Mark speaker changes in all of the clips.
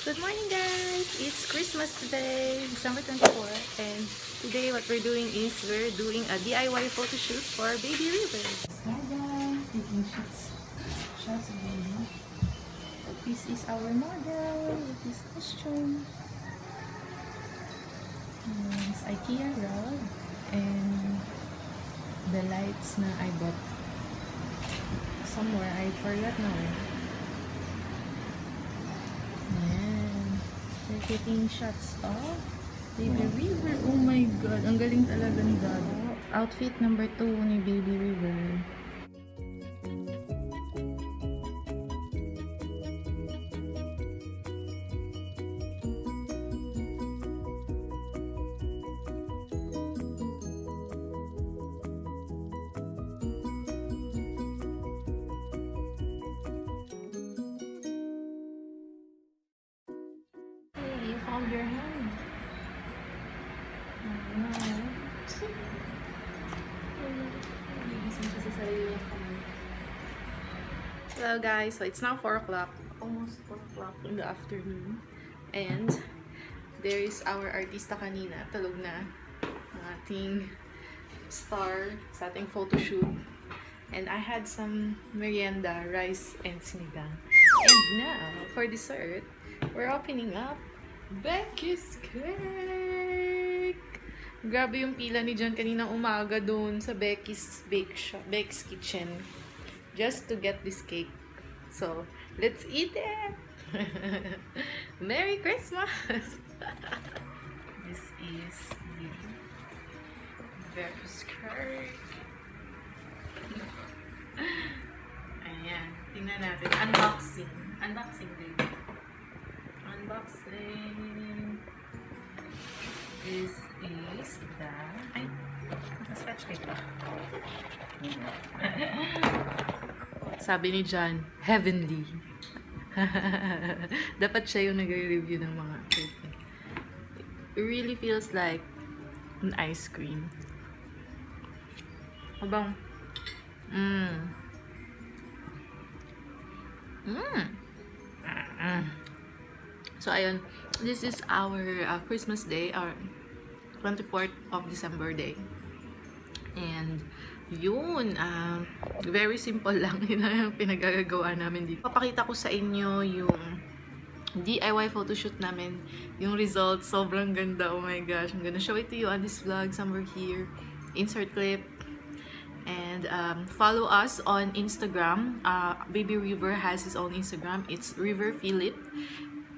Speaker 1: Good morning guys! It's Christmas today, December 24, and today what we're doing is we're doing a DIY photo shoot for baby River. Hi guys, taking shots of baby. This is our model with this costume. It's IKEA rug and the lights na I bought somewhere, I forgot now. They're taking shots of Baby River. Oh my god, ang galing talaga ni Dado. Outfit number 2 ni Baby River. Found your hand. Hello guys, so it's now 4 o'clock, almost 4 o'clock in the afternoon, and there is our artista kanina, tulog na ang ating star sa ating photo shoot, and I had some merienda, rice and sinigang, and now for dessert we're opening up Becky's cake! Grabe yung pila ni John kaninang umaga doon sa Becky's Beck's Kitchen just to get this cake. So, let's eat it! Merry Christmas! This is the Becky's cake. Ayan, tingnan natin. Unboxing. Unboxing din. Unboxing. This is the... Ay, scratch paper. Sabi ni John, heavenly. Dapat siya yung nagre-review ng mga cake. It really feels like an ice cream. Habang... So, ayun. This is our Christmas day, our 24th of December day. And, yun. Very simple lang. Yun ang pinagagawa namin dito. Papakita ko sa inyo yung DIY photoshoot namin. Yung results, sobrang ganda. Oh my gosh. I'm gonna show it to you on this vlog somewhere here. Insert clip. And follow us on Instagram. Baby River has his own Instagram. It's River Philip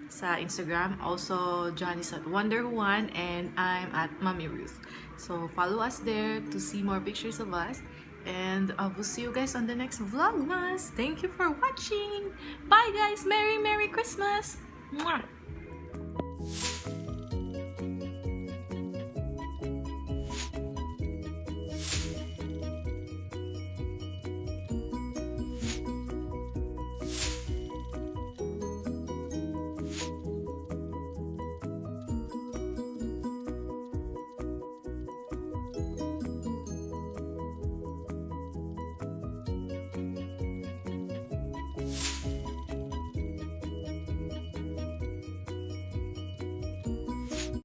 Speaker 1: sa Instagram. Also, John is at Wonder1 and I'm at Mommy Ruth. So, follow us there to see more pictures of us. And we'll see you guys on the next Vlogmas. Thank you for watching. Bye guys. Merry Christmas. Mwah!